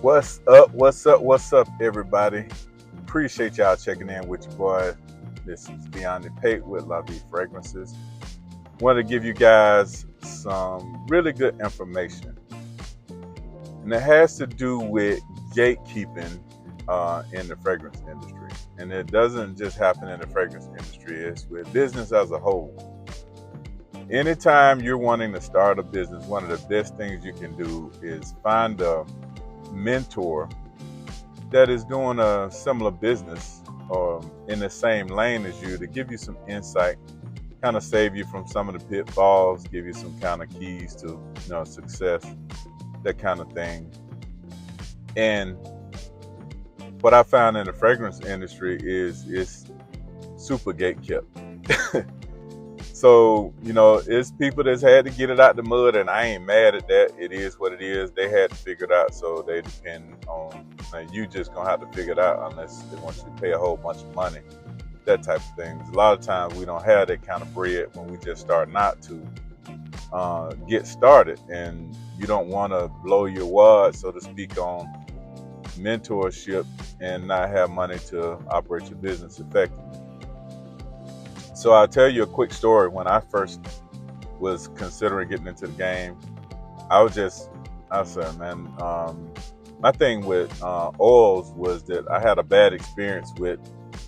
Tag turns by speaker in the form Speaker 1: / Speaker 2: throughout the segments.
Speaker 1: What's up? What's up? What's up, everybody? Appreciate y'all checking in with your boy. This is Beyond the Pate with Lavi Fragrances. Want to give you guys some really good information, and it has to do with gatekeeping in the fragrance industry. And it doesn't just happen in the fragrance industry; it's with business as a whole. Anytime you're wanting to start a business, one of the best things you can do is find a mentor that is doing a similar business or in the same lane as you to give you some insight, kind of save you from some of the pitfalls, give you some kind of keys to success, that kind of thing. And what I found in the fragrance industry is it's super gate kept. So, it's people that's had to get it out the mud, and I ain't mad at that. It is what it is. They had to figure it out, so they depend on, and you just gonna have to figure it out unless they want you to pay a whole bunch of money, that type of thing. A lot of times we don't have that kind of bread when we just start not to get started, and you don't want to blow your wad, so to speak, on mentorship and not have money to operate your business effectively. So I'll tell you a quick story. When I first was considering getting into the game, I said, man, my thing with oils was that I had a bad experience with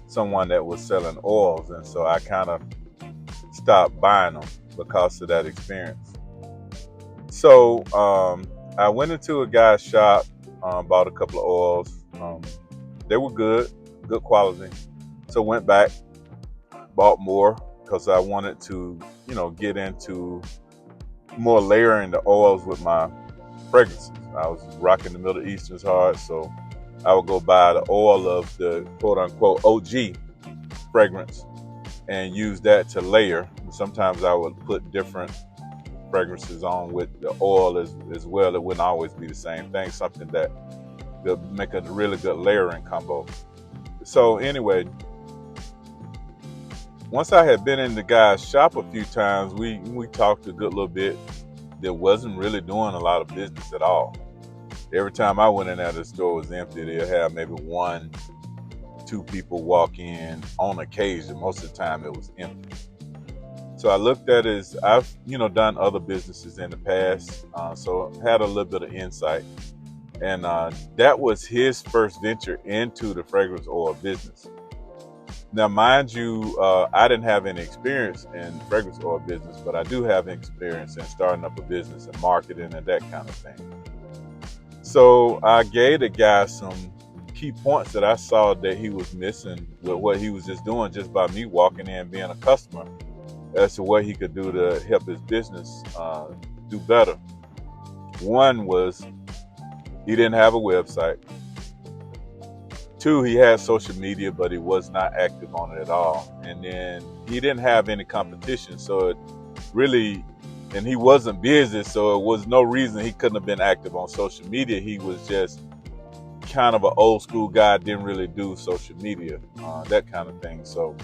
Speaker 1: someone that was selling oils. And so I kind of stopped buying them because of that experience. So I went into a guy's shop, bought a couple of oils. They were good quality. So went back, bought more because I wanted to, get into more layering the oils with my fragrances. I was rocking the Middle Easterns hard, so I would go buy the oil of the quote unquote OG fragrance and use that to layer. Sometimes I would put different fragrances on with the oil as well. It wouldn't always be the same thing, something that would make a really good layering combo. So anyway, once I had been in the guy's shop a few times, we talked a good little bit. That wasn't really doing a lot of business at all. Every time I went in there, the store was empty. They'll have maybe one, two people walk in on occasion. Most of the time, it was empty. So I looked at it as I've done other businesses in the past, so had a little bit of insight, and that was his first venture into the fragrance oil business. Now, mind you, I didn't have any experience in fragrance oil business, but I do have experience in starting up a business and marketing and that kind of thing. So I gave the guy some key points that I saw that he was missing with what he was just doing just by me walking in being a customer as to what he could do to help his business do better. One was he didn't have a website. Two, he had social media, but he was not active on it at all. And then he didn't have any competition, so it really, and he wasn't busy, so it was no reason he couldn't have been active on social media. He was just kind of an old school guy, didn't really do social media, that kind of thing. So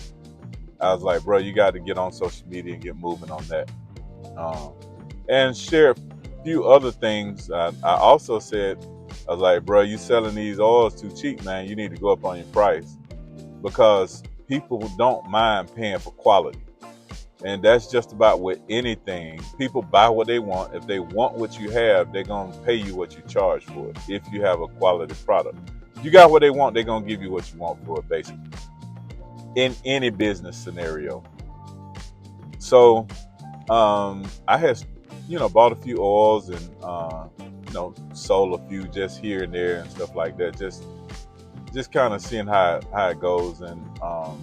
Speaker 1: I was like, bro, you got to get on social media and get moving on that. And share a few other things. I also said, I was like, bro, you selling these oils too cheap, man. You need to go up on your price because people don't mind paying for quality. And that's just about with anything. People buy what they want. If they want what you have, they're going to pay you what you charge for it if you have a quality product. If you got what they want, they're going to give you what you want for it, basically, in any business scenario. So I had, bought a few oils and, sold a few just here and there and stuff like that. Just kind of seeing how it goes. And I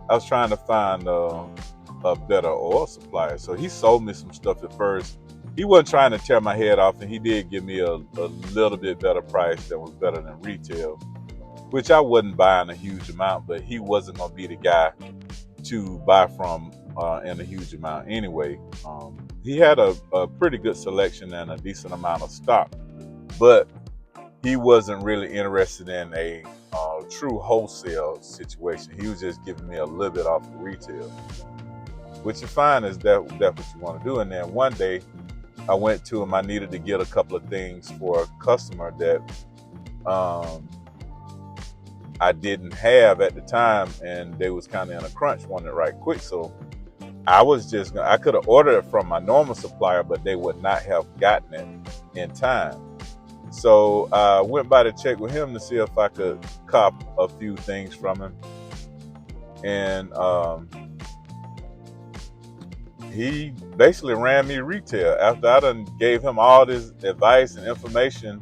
Speaker 1: was trying to find a better oil supplier. So he sold me some stuff at first. He wasn't trying to tear my head off, and he did give me a little bit better price that was better than retail, which I wasn't buying a huge amount, but he wasn't going to be the guy to buy from in a huge amount anyway. He had a pretty good selection and a decent amount of stock, but he wasn't really interested in a true wholesale situation. He was just giving me a little bit off the retail, which you find is that's what you want to do. And then one day I went to him. I needed to get a couple of things for a customer that I didn't have at the time, and they was kind of in a crunch, wanted it right quick. So I was just I could have ordered it from my normal supplier, but they would not have gotten it in time. So I went by to check with him to see if I could cop a few things from him, and he basically ran me retail after I done gave him all this advice and information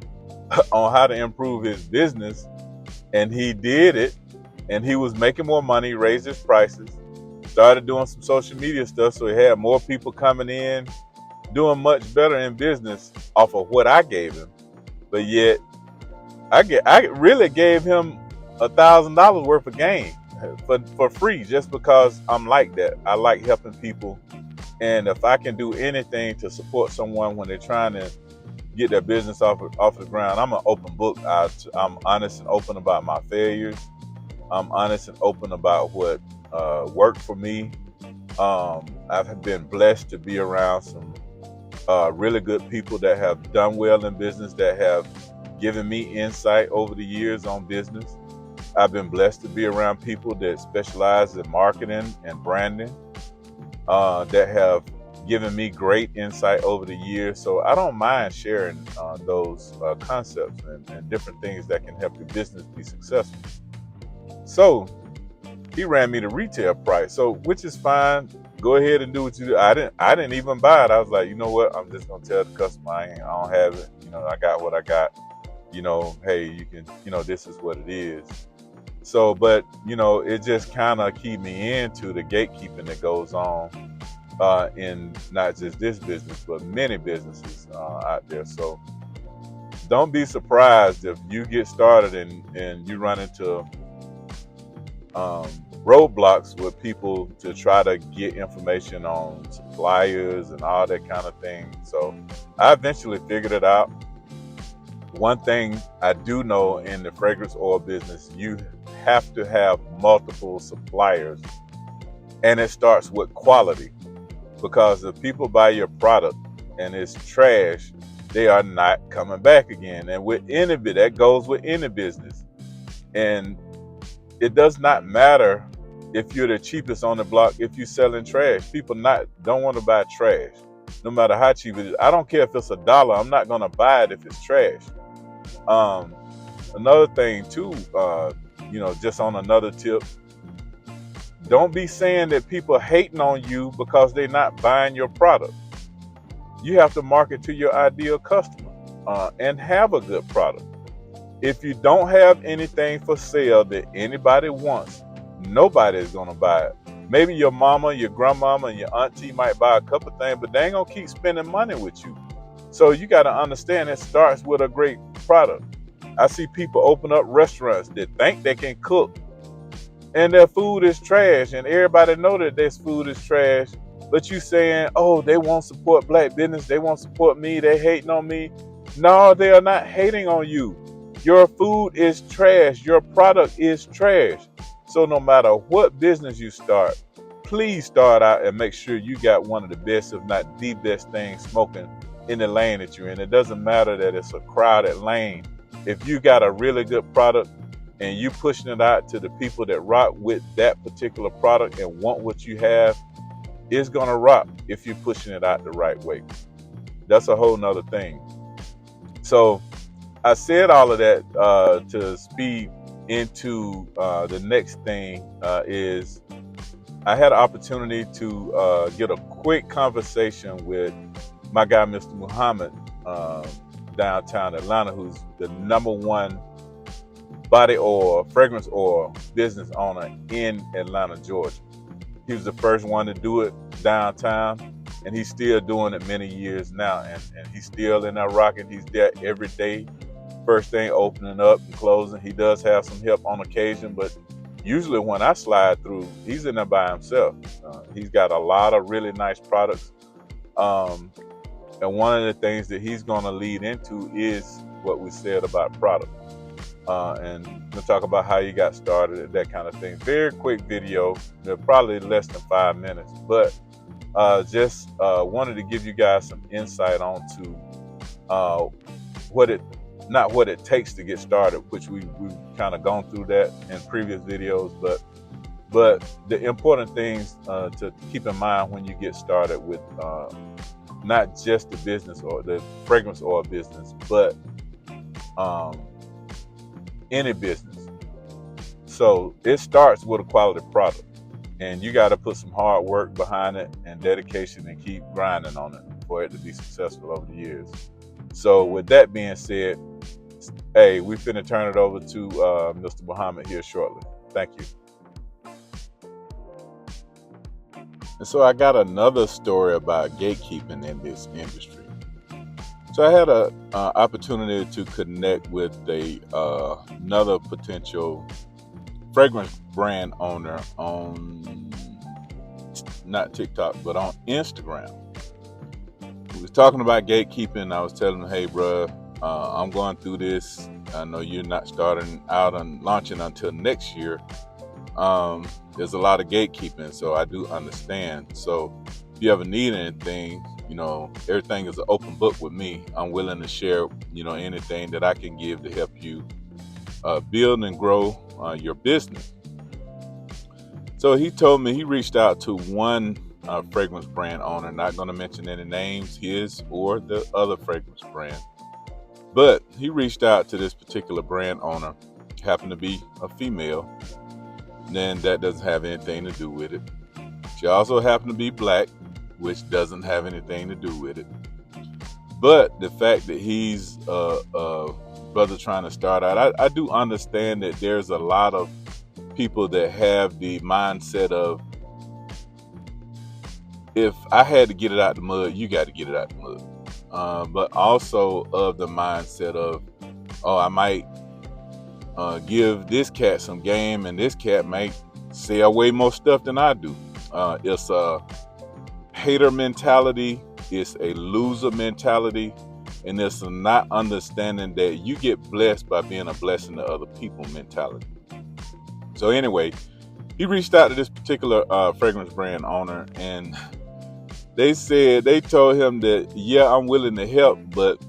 Speaker 1: on how to improve his business. And he did it, and he was making more money, raised his prices, started doing some social media stuff, so he had more people coming in, doing much better in business off of what I gave him. But yet, I really gave him $1,000 worth of gain for free, just because I'm like that. I like helping people, and if I can do anything to support someone when they're trying to get their business off the ground, I'm an open book. I'm honest and open about my failures. I'm honest and open about what worked for me. I've been blessed to be around some really good people that have done well in business, that have given me insight over the years on business. I've been blessed to be around people that specialize in marketing and branding, that have given me great insight over the years. So I don't mind sharing those concepts and different things that can help your business be successful. So he ran me the retail price, so which is fine. Go ahead and do what you do. I didn't even buy it. I was like, you know what? I'm just gonna tell the customer I don't have it. I got what I got. Hey, you can. This is what it is. So, but it just kind of keep me into the gatekeeping that goes on in not just this business, but many businesses out there. So don't be surprised if you get started and you run into roadblocks with people to try to get information on suppliers and all that kind of thing. So I eventually figured it out. One thing I do know in the fragrance oil business, you have to have multiple suppliers, and it starts with quality. Because if people buy your product and it's trash, they are not coming back again. And that goes with any business. And it does not matter if you're the cheapest on the block. If you're selling trash, people don't want to buy trash, no matter how cheap it is. I don't care if it's $1. I'm not going to buy it if it's trash. Another thing too, just on another tip, don't be saying that people hating on you because they're not buying your product. You have to market to your ideal customer and have a good product. If you don't have anything for sale that anybody wants, nobody is going to buy it. Maybe your mama, your grandmama, and your auntie might buy a couple things, but they ain't going to keep spending money with you. So you got to understand it starts with a great product. I see people open up restaurants that think they can cook, and their food is trash, and everybody know that this food is trash, but you saying, oh, they won't support black business, they won't support me, they hating on me. No, they are not hating on you. Your food is trash, your product is trash. So no matter what business you start, please start out and make sure you got one of the best, if not the best thing smoking in the lane that you're in. It doesn't matter that it's a crowded lane. If you got a really good product and you pushing it out to the people that rock with that particular product and want what you have, it's gonna rock if you're pushing it out the right way. That's a whole nother thing. So I said all of that to speed into the next thing is I had an opportunity to get a quick conversation with my guy, Mr. Muhammad, downtown Atlanta, who's the #1 body oil, fragrance oil business owner in Atlanta, Georgia. He was the first one to do it downtown, and he's still doing it many years now. And he's still in there rocking. He's there every day, first thing opening up and closing. He does have some help on occasion, but usually when I slide through, he's in there by himself. He's got a lot of really nice products. And one of the things that he's going to lead into is what we said about product. And we'll talk about how you got started and that kind of thing. Very quick video, probably less than 5 minutes, but just wanted to give you guys some insight onto what it takes to get started, which we've kind of gone through that in previous videos, but the important things to keep in mind when you get started with not just the business or the fragrance oil business, but any business. So it starts with a quality product, and you got to put some hard work behind it and dedication and keep grinding on it for it to be successful over the years. So with that being said, hey, we finna turn it over to Mr. Muhammad here shortly. Thank you. And so I got another story about gatekeeping in this industry. So I had an opportunity to connect with another potential fragrance brand owner on, not TikTok, but on Instagram. We was talking about gatekeeping. I was telling him, hey, bruh, I'm going through this. I know you're not starting out and launching until next year. There's a lot of gatekeeping, so I do understand. So if you ever need anything, everything is an open book with me. I'm willing to share, anything that I can give to help you build and grow your business. So he told me he reached out to one fragrance brand owner, not going to mention any names, his or the other fragrance brand. But he reached out to this particular brand owner, happened to be a female. Then that doesn't have anything to do with it. She also happened to be black, which doesn't have anything to do with it. But the fact that he's a brother trying to start out, I do understand that there's a lot of people that have the mindset of, if I had to get it out the mud, you got to get it out the mud. But also of the mindset of, I might give this cat some game, and this cat might sell way more stuff than I do. It's a hater mentality. It's a loser mentality. And it's a not understanding that you get blessed by being a blessing to other people mentality. So anyway, he reached out to this particular fragrance brand owner, and they told him that, yeah, I'm willing to help, but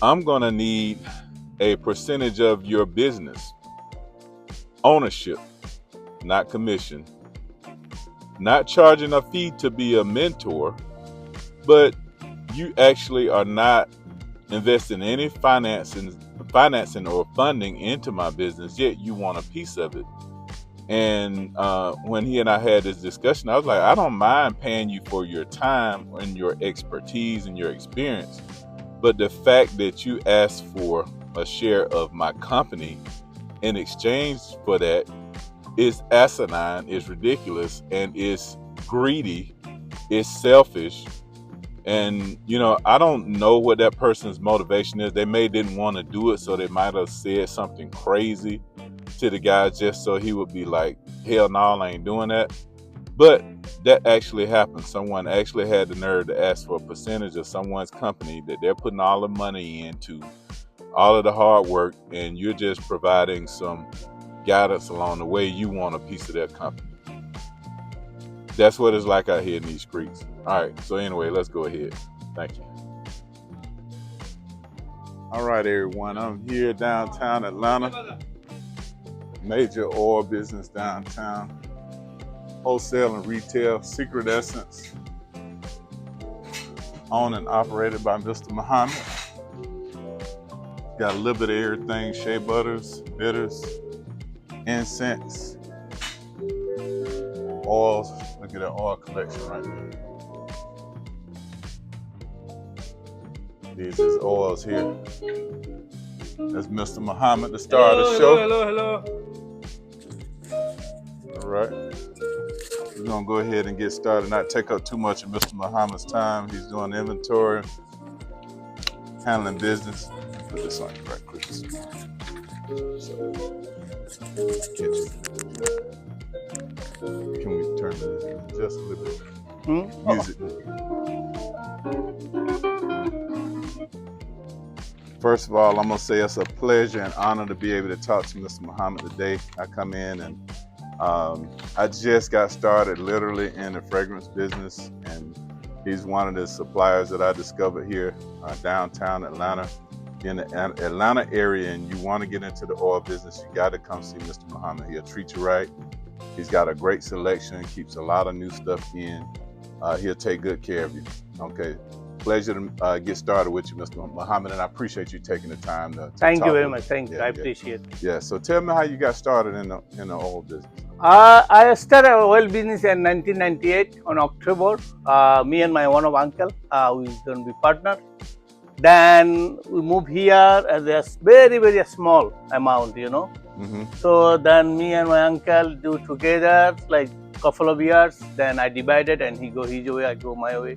Speaker 1: I'm going to need a percentage of your business. Ownership, not commission. Not charging a fee to be a mentor, but you actually are not investing any financing or funding into my business, yet you want a piece of it. And when he and I had this discussion, I was like, I don't mind paying you for your time and your expertise and your experience, but the fact that you asked for a share of my company in exchange for that is asinine, is ridiculous, and is greedy, is selfish. And I don't know what that person's motivation is. They may didn't want to do it, so they might have said something crazy to the guy just so he would be like, hell no, I ain't doing that. But that actually happened. Someone actually had the nerve to ask for a percentage of someone's company that they're putting all the money into, all of the hard work, and you're just providing some guidance along the way. You want a piece of that company. That's what it's like out here in these streets. All right, so anyway, let's go ahead. Thank you. All right, everyone, I'm here downtown Atlanta. Major oil business downtown. Wholesale and retail, Secret Essence. Owned and operated by Mr. Muhammad. Got a little bit of everything: shea butters, bitters, incense, oils. Look at that oil collection right there. These is oils here. That's Mr. Muhammad, the star of the show.
Speaker 2: Hello.
Speaker 1: All right. We're gonna go ahead and get started, not take up too much of Mr. Muhammad's time. He's doing inventory, handling business. Put this on right quick. Can we turn this just a little bit? Music. First of all, I'm gonna say it's a pleasure and honor to be able to talk to Mr. Muhammad today. I come in and I just got started literally in the fragrance business, He's one of the suppliers that I discovered here downtown Atlanta. In the Atlanta area, and you want to get into the oil business, you got to come see Mr. Muhammad. He'll treat you right. He's got a great selection, keeps a lot of new stuff in. He'll take good care of you. Okay. Pleasure to get started with you, Mr. Muhammad, and I appreciate you taking the time to
Speaker 2: Thank you very
Speaker 1: talk
Speaker 2: much. Thank you. I appreciate it.
Speaker 1: Yeah. So tell me how you got started in the oil business.
Speaker 2: I started oil business in 1998 on October. Me and my one of uncle, we going to be partner. Then we moved here as a very small amount, you know. So then me and my uncle do together like couple of years. Then I divided, and he go his way, I go my way.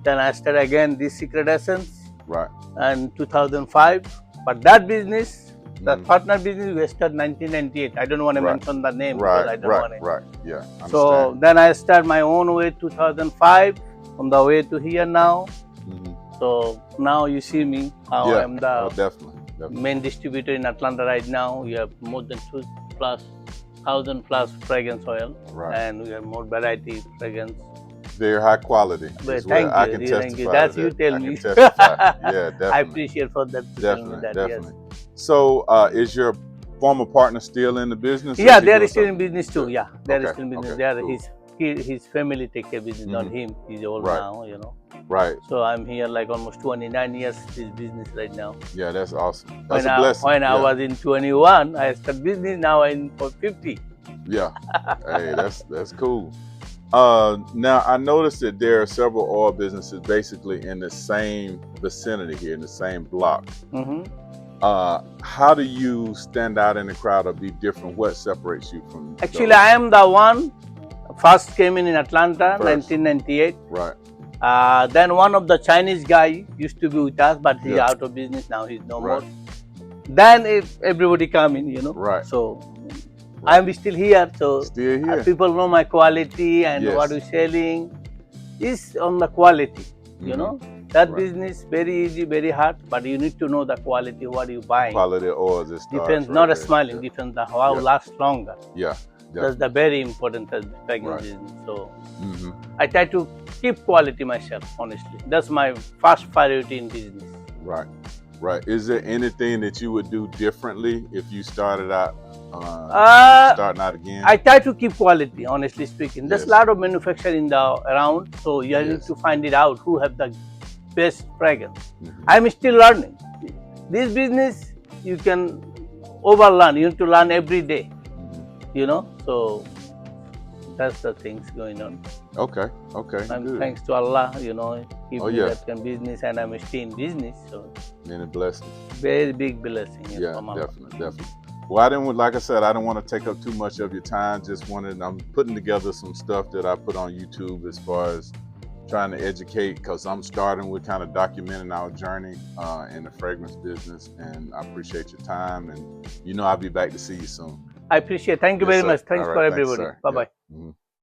Speaker 2: Then I started again this Secret Essence.
Speaker 1: Right.
Speaker 2: And 2005. But that business, that partner business, we started 1998. I don't want to mention the name because I don't want to.
Speaker 1: Right. Yeah.
Speaker 2: So then I start my own way 2005 on the way to here now. So now you see me how I'm the
Speaker 1: definitely.
Speaker 2: main distributor in Atlanta right now. We have more than 2,000 plus fragrance oil, and we have more variety fragrance.
Speaker 1: Very high quality.
Speaker 2: But thank you. Thank you. That's you tell me.
Speaker 1: Yeah, definitely.
Speaker 2: I appreciate for that.
Speaker 1: Definitely. So is your former partner still in the business?
Speaker 2: Yeah, they are still in business too. Yeah, they are still in business.
Speaker 1: Okay,
Speaker 2: cool. His family take care of business, not him. He's old now, you know.
Speaker 1: Right.
Speaker 2: So I'm here like almost 29 years this business right now.
Speaker 1: Yeah, that's awesome. That's a blessing.
Speaker 2: When I was in 21, I started business. Now I'm for 50.
Speaker 1: Yeah. Hey, that's cool. Now I noticed that there are several oil businesses basically in the same vicinity here, in the same block. How do you stand out in the crowd or be different? What separates you from?
Speaker 2: Actually, I am the one first came in Atlanta, 1998.
Speaker 1: Right.
Speaker 2: Then one of the Chinese guy used to be with us, but he's out of business now. He's no more. Then everybody come in, you know.
Speaker 1: Right.
Speaker 2: So I'm still here. So people know my quality and what we're selling is on the quality. You know, that business very easy, very hard, but you need to know the quality. What you buying?
Speaker 1: Quality oils is
Speaker 2: depends. Not a smiling. Depends the how lasts longer.
Speaker 1: Yeah.
Speaker 2: That's the very important fragrance business. So I try to keep quality myself, honestly. That's my first priority in business.
Speaker 1: Right, right. Is there anything that you would do differently if you started out, starting out again?
Speaker 2: I try to keep quality, honestly speaking. There's a lot of manufacturing around, so you need to find it out who have the best fragrance. I'm still learning. This business, you can overlearn. You need to learn every day. You know, so that's the things going on.
Speaker 1: Okay.
Speaker 2: And thanks to Allah, you know, keep me that kind of business, and I'm still in business. So
Speaker 1: many blessings.
Speaker 2: Very big blessing.
Speaker 1: Yeah, definitely. Well, like I said, I don't want to take up too much of your time. I'm putting together some stuff that I put on YouTube as far as trying to educate, because I'm starting with kind of documenting our journey in the fragrance business, and I appreciate your time, and you know I'll be back to see you soon.
Speaker 2: I appreciate it. Thank you very much. Thanks for everybody. Bye-bye.